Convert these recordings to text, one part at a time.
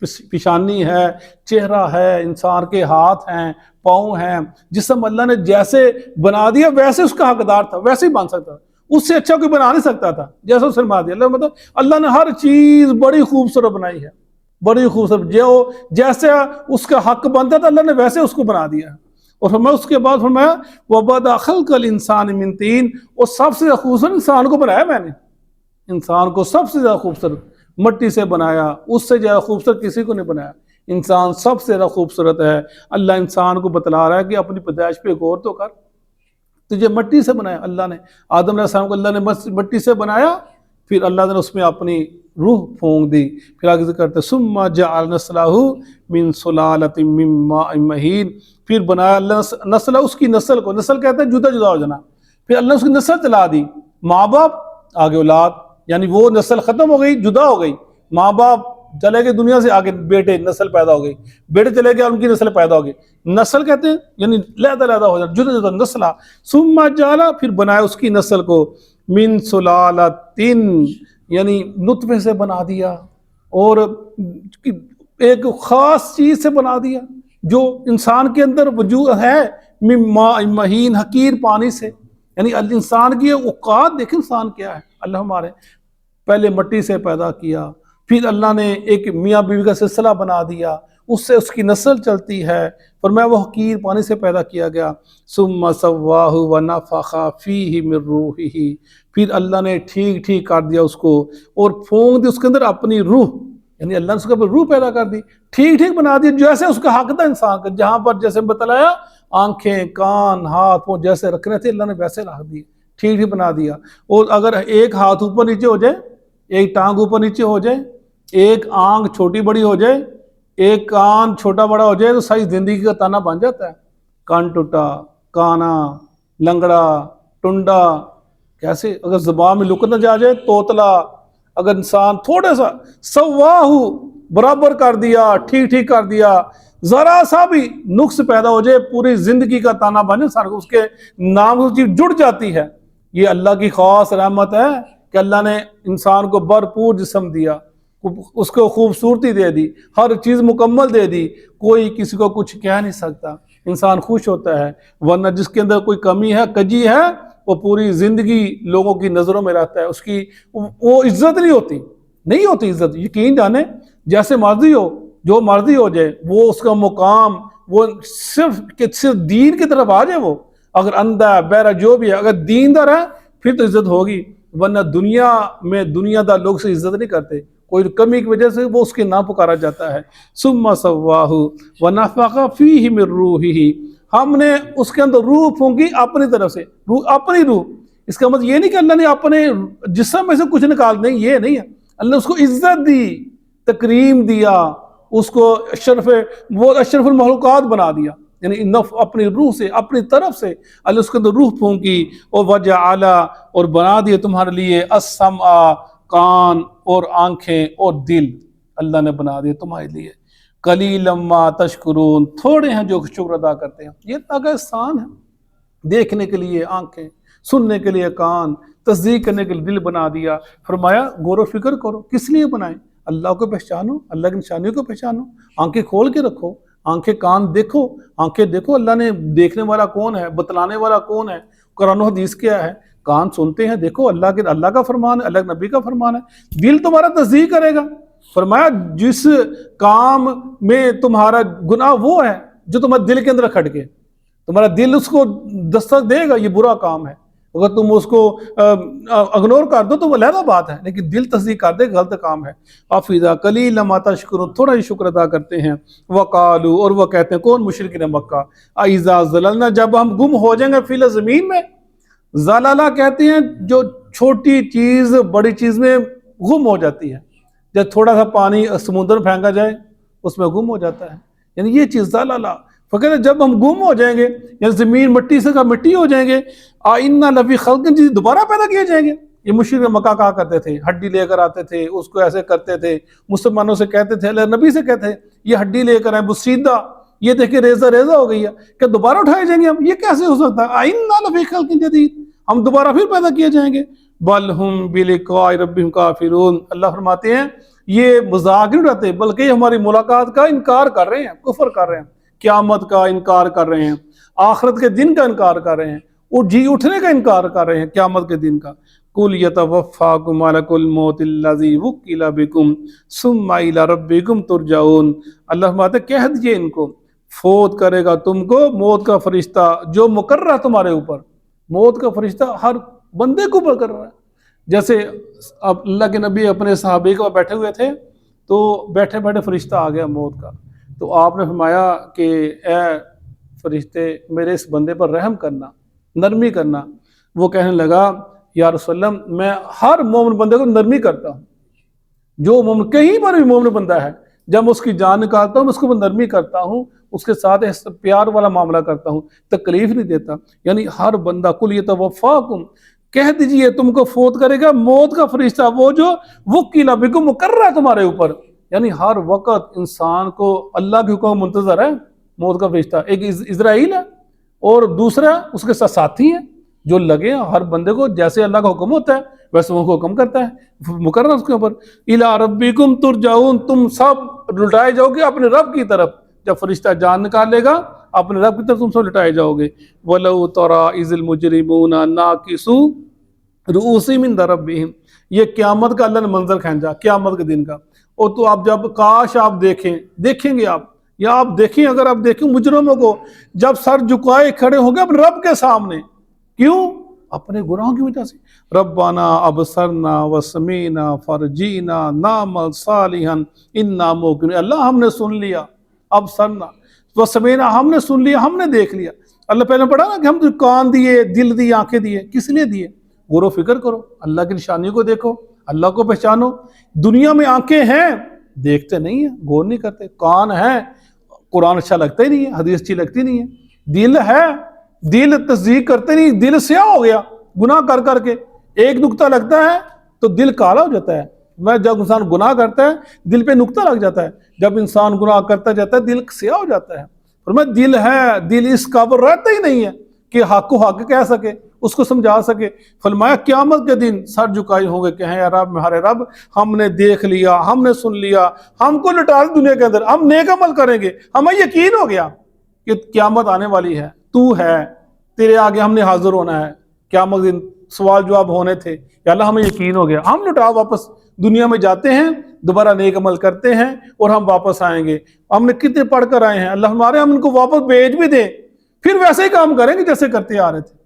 پیشانی ہے، چہرہ ہے، انسان کے ہاتھ ہیں، پاؤں ہیں، جسم اللہ نے جیسے بنا دیا ویسے اس کا حقدار تھا، ویسے ہی بن سکتا تھا، اس سے اچھا کوئی بنا نہیں سکتا تھا جیسا اس نے بنا دیا۔ اللہ نے ہر چیز بڑی خوبصورت بنائی ہے، بڑی خوبصورت، جو جیسے اس کا حق بنتا تھا اللہ نے ویسے اس کو بنا دیا۔ اور فرمایا اس کے بعد فرمایا وَبَدَأَ خَلْقَ الْإِنسَانِ مِنْ طِينٍ، اور سب سے زیادہ خوبصورت انسان کو بنایا میں نے، انسان کو سب سے زیادہ خوبصورت مٹی سے بنایا، اس سے زیادہ خوبصورت کسی کو نہیں بنایا، انسان سب سے زیادہ خوبصورت ہے۔ اللہ انسان کو بتلا رہا ہے کہ اپنی پیدائش پہ غور تو کر، تجھے مٹی سے بنایا اللہ نے، آدم علیہ السلام کو اللہ نے مٹی سے بنایا، پھر اللہ نے اس میں اپنی روح پھونک دی، پھر آگے ذکر کرتے ثم جعل نسلہ من سلالۃ من ماء مہین، پھر بنایا اللہ نسل، اس کی نسل کو، نسل کہتے ہیں جدا جدا ہو جانا، پھر اللہ نے اس کی نسل چلا دی، ماں باپ آگے اولاد، یعنی وہ نسل ختم ہو گئی، جدا ہو گئی، ماں باپ چلے گئے دنیا سے، آگے بیٹے، نسل پیدا ہو گئی، بیٹے چلے گئے ان کی نسل پیدا ہو گئی، نسل کہتے ہیں یعنی علیحدہ علیحدہ ہو جانا، جدا جدا نسلہ، ثم جعل، پھر بنایا اس کی نسل کو من سلالۃ، یعنی نطفے سے بنا دیا، اور ایک خاص چیز سے بنا دیا جو انسان کے اندر وجود ہے، من ماء مہین، حقیر پانی سے، یعنی انسان کی اوقات دیکھیں انسان کیا ہے، اللہ ہمارے پہلے مٹی سے پیدا کیا، پھر اللہ نے ایک میاں بیوی کا سلسلہ بنا دیا، اس سے اس کی نسل چلتی ہے، فرمایا وہ حقیر پانی سے پیدا کیا گیا، ثم سواہ ونفخ فیہ من روحہ، پھر اللہ نے ٹھیک ٹھیک کر دیا اس کو اور پھونک دی اس کے اندر اپنی روح، یعنی اللہ نے اس کے اوپر روح پیدا کر دی، ٹھیک ٹھیک بنا دی جیسے اس کا حق تھا انسان کا، جہاں پر جیسے بتلایا آنکھیں، کان، ہاتھ پاؤں جیسے رکھنے تھے اللہ نے ویسے رکھ دی، ٹھیک ٹھیک بنا دیا۔ اور اگر ایک ہاتھ اوپر نیچے ہو جائے، ایک ٹانگ اوپر نیچے ہو جائے، ایک آنکھ چھوٹی بڑی ہو جائے، ایک کان چھوٹا بڑا ہو جائے، تو ساری زندگی کا تانا بن جاتا ہے، کان ٹوٹا، کانا، لنگڑا، ٹنڈا، کیسے اگر زبان میں لکت نہ جا جائے، توتلا، اگر انسان تھوڑا سا سواہ برابر کر دیا، ٹھیک ٹھیک کر دیا، ذرا سا بھی نقص پیدا ہو جائے پوری زندگی کا تانا بن جائے، اس کے نام کی چیز جڑ جاتی ہے۔ یہ اللہ کی خاص رحمت ہے کہ اللہ نے انسان کو بھرپور جسم دیا، اس کو خوبصورتی دے دی، ہر چیز مکمل دے دی، کوئی کسی کو کچھ کہہ نہیں سکتا، انسان خوش ہوتا ہے، ورنہ جس کے اندر کوئی کمی ہے، کجی ہے، وہ پوری زندگی لوگوں کی نظروں میں رہتا ہے، اس کی وہ عزت نہیں ہوتی عزت، یقین جانے جیسے مرضی ہو، جو مرضی ہو جائے، وہ اس کا مقام وہ صرف دین کی طرف آ جائے، وہ اگر اندھا بہرا جو بھی ہے، اگر دیندار ہے پھر تو عزت ہوگی، ورنہ دنیا میں دنیا دار لوگ سے عزت نہیں کرتے، کوئی کمی کی وجہ سے وہ اس کے نام پکارا جاتا ہے۔ ثم سواہ ونفخ فیہ من روحہ، ہم نے اس کے اندر روح پھونکی اپنی طرف سے، اپنی روح، اس کا مطلب یہ نہیں کہ اللہ نے اپنے جسم میں سے کچھ نکال، نہیں، یہ نہیں ہے، اللہ نے اس کو عزت دی، تکریم دیا، اس کو اشرف المخلوقات بنا دیا، یعنی اپنی روح سے، اپنی طرف سے اللہ اس کے اندر روح پھونکی، اور وجعل، اور بنا دیا تمہارے لیے السمع، کان اور آنکھیں اور دل، اللہ نے بنا دیا تمہارے لیے، قلیلا ما تشکرون، تھوڑے ہیں جو شکر ادا کرتے ہیں۔ یہ تاکہ احسان ہے، دیکھنے کے لیے آنکھیں، سننے کے لیے کان، تصدیق کرنے کے لیے دل بنا دیا، فرمایا غور و فکر کرو، کس لیے بنائے؟ اللہ کو پہچانو، اللہ کی نشانیوں کو پہچانو، آنکھیں کھول کے رکھو، آنکھیں کان دیکھو، آنکھیں دیکھو اللہ نے دیکھنے والا کون ہے، بتلانے والا کون ہے، قرآن و حدیث کیا ہے، کان سنتے ہیں، دیکھو اللہ کا فرمان ہے، اللہ کے نبی کا فرمان ہے، دل تمہارا تصدیق کرے گا، فرمایا جس کام میں تمہارا گناہ وہ ہے جو تمہارے دل کے اندر کھٹ کے، تمہارا دل اس کو دستک دے گا یہ برا کام ہے، اگر تم اس کو اگنور کر دو تو وہ علیحدہ بات ہے، لیکن دل تصدیق کر دے غلط کام ہے۔ افیذا قلیلا ما تشکرون، تھوڑا ہی شکر ادا کرتے ہیں۔ وقالو، اور وہ کہتے ہیں کون؟ مشرکین مکہ، اذا ضللنا، جب ہم گم ہو جائیں گے فی زمین میں، زلالہ کہتے ہیں جو چھوٹی چیز بڑی چیز میں گم ہو جاتی ہے، جب تھوڑا سا پانی سمندر پھینکا جائے اس میں گم ہو جاتا ہے، یعنی یہ چیز زلالہ، فکر جب ہم گم ہو جائیں گے، یعنی زمین مٹی سے کا مٹی ہو جائیں گے، آئنا لفی خلق جدید، دوبارہ پیدا کیے جائیں گے۔ یہ مشرک مکہ کہا کرتے تھے، ہڈی لے کر آتے تھے، اس کو ایسے کرتے تھے، مسلمانوں سے کہتے تھے، اللہ نبی سے کہتے ہیں یہ ہڈی لے کر آئے بسیدہ، یہ دیکھیں ریزہ ریزہ ہو گئی ہے، کہ دوبارہ اٹھائے جائیں گے ہم؟ یہ کیسے ہو سکتا ہے؟ آئنا لفی خلق جدید، ہم دوبارہ پھر پیدا کیے جائیں گے۔ بل ہم بلقاء ربہم کافرون، اللہ فرماتے ہیں یہ مذاق نہیں اڑاتے، بلکہ یہ ہماری ملاقات کا انکار کر رہے ہیں، کفر کر رہے ہیں، قیامت کا انکار کر رہے ہیں، آخرت کے دن کا انکار کر رہے ہیں، وہ جی اٹھنے کا انکار کر رہے ہیں قیامت کے دن کا۔ قُلْ يَتَوَفَّاكُمْ مَلَكُ الْمَوْتِ الَّذِي وُكِّلَ بِكُمْ ثُمَّ إِلَىٰ رَبِّكُمْ تُرْجَعُونَ۔ اللہ فرماتے کہہ دیجئے ان کو، فوت کرے گا تم کو موت کا فرشتہ جو مقررہ تمہارے اوپر، موت کا فرشتہ ہر بندے کو اوپر کر رہا ہے۔ جیسے اب اللہ کے نبی اپنے صحابی کو بیٹھے ہوئے تھے، تو بیٹھے بیٹھے فرشتہ آ گیا موت کا، تو آپ نے فرمایا کہ اے فرشتے میرے اس بندے پر رحم کرنا، نرمی کرنا۔ وہ کہنے لگا یا رسول اللہ میں ہر مومن بندے کو نرمی کرتا ہوں، جو مومن کہیں پر بھی مومن بندہ ہے جب میں اس کی جان نکالتا ہوں میں اس کو نرمی کرتا ہوں، اس کے ساتھ پیار والا معاملہ کرتا ہوں، تکلیف نہیں دیتا۔ یعنی ہر بندہ قُلْ يَتَوَفَّاكُمْ کہہ دیجئے تم کو فوت کرے گا موت کا فرشتہ وہ جو وُكِّلَ بِكُمْ مقررہ ہے تمہارے اوپر۔ یعنی ہر وقت انسان کو اللہ کے حکم منتظر ہے موت کا فرشتہ، ایک اسرائیل ہے اور دوسرا اس کے ساتھ ساتھی ہیں جو لگے ہیں ہر بندے کو، جیسے اللہ کا حکم ہوتا ہے ویسے وہ حکم کرتا ہے مقرر اس کے اوپر۔ اِلَىٰ رَبِّكُمْ تُرْجَعُونَ تم سب لٹائے جاؤ گے اپنے رب کی طرف، جب فرشتہ جان نکالے گا اپنے رب کی طرف تم سب لٹائے جاؤ گے۔ وَلَوْ تَرَىٰ إِذِ الْمُجْرِمُونَ نَاكِسُو رؤوسِهِمْ عِندَ رَبِّهِمْ، یہ قیامت کا اللہ نے منظر کھینچا قیامت کے دن کا۔ اور تو آپ جب کاش آپ دیکھیں گے آپ، یا آپ دیکھیں اگر آپ دیکھیں مجرموں کو جب سر جھکائے کھڑے ہوں گے اپنے رب کے سامنے، کیوں؟ اپنے گناہوں کی وجہ سے۔ ربنا ابصرنا وسمعنا فرجینا نعمل صالحا انا موقنون، اللہ ہم نے سن لیا، ابصرنا وسمعنا ہم نے سن لیا، ہم نے دیکھ لیا۔ اللہ پہلے پڑھا نا کہ ہم تو کان دیے، دل دیے، آنکھیں دیے، کس لیے دیے؟ غور و فکر کرو، اللہ کی نشانی کو دیکھو، اللہ کو پہچانو۔ دنیا میں آنکھیں ہیں دیکھتے نہیں ہیں، غور نہیں کرتے، کان ہیں قرآن اچھا لگتا ہی نہیں ہے، حدیث اچھی لگتی نہیں ہے، دل ہے دل تصدیق کرتے نہیں، دل سیاہ ہو گیا گناہ کر کر کے، ایک نقطہ لگتا ہے تو دل کالا ہو جاتا ہے۔ جب انسان گناہ کرتا ہے دل پہ نقطہ لگ جاتا ہے، جب انسان گناہ کرتا جاتا ہے دل سیاہ ہو جاتا ہے۔ اور دل ہے، دل اس قابل رہتا ہی نہیں ہے کہ حق کو حق کہہ سکے، اس کو سمجھا سکے۔ فرمایا قیامت کے دن سر جھکائے ہوں گے کہ ہیں یا رب ہمارے رب ہم نے دیکھ لیا، ہم نے سن لیا، ہم کو لٹا دنیا کے اندر، ہم نیک عمل کریں گے، ہمیں یقین ہو گیا کہ قیامت آنے والی ہے، تو ہے، تیرے آگے ہم نے حاضر ہونا ہے، قیامت دن سوال جواب ہونے تھے، یا اللہ ہمیں یقین ہو گیا، ہم لٹاؤ واپس دنیا میں جاتے ہیں، دوبارہ نیک عمل کرتے ہیں اور ہم واپس آئیں گے، ہم نے کتنے پڑھ کر آئے ہیں، اللہ ہمارے ہم ان کو واپس بھیج بھی دیں، پھر ویسے ہی کام کریں گے جیسے کرتے آ رہے تھے،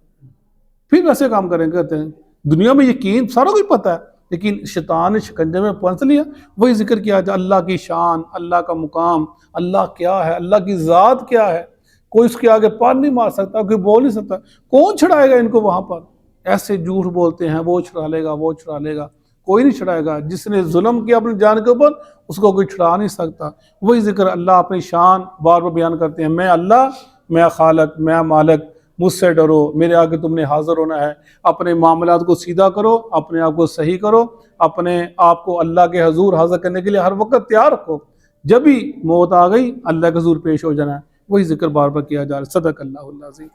پھر ویسے کام کریں گے کرتے ہیں۔ دنیا میں یقین سارا کوئی پتہ ہے، لیکن شیطان نے شکنجے میں پھنس لیا۔ وہی ذکر کیا جائے اللہ کی شان، اللہ کا مقام، اللہ کیا ہے، اللہ کی ذات کیا ہے، کوئی اس کے آگے پار نہیں مار سکتا، کوئی بول نہیں سکتا، کون چھڑائے گا ان کو وہاں پر؟ ایسے جھوٹ بولتے ہیں وہ چھڑا لے گا، وہ چھڑا لے گا، کوئی نہیں چھڑائے گا۔ جس نے ظلم کیا اپنی جان کے اوپر اس کو کوئی چھڑا نہیں سکتا۔ وہی ذکر اللہ اپنی شان بار بار بیان کرتے ہیں، میں اللہ، میں خالق، میں مالک، مجھ سے ڈرو، میرے آگے تم نے حاضر ہونا ہے، اپنے معاملات کو سیدھا کرو، اپنے آپ کو صحیح کرو، اپنے آپ کو اللہ کے حضور حاضر کرنے کے لیے ہر وقت تیار رکھو، جب ہی موت آ گئی اللہ کے حضور پیش ہو جانا ہے۔ وہی ذکر بار بار کیا جا رہا ہے۔ صدق اللہ العظیم۔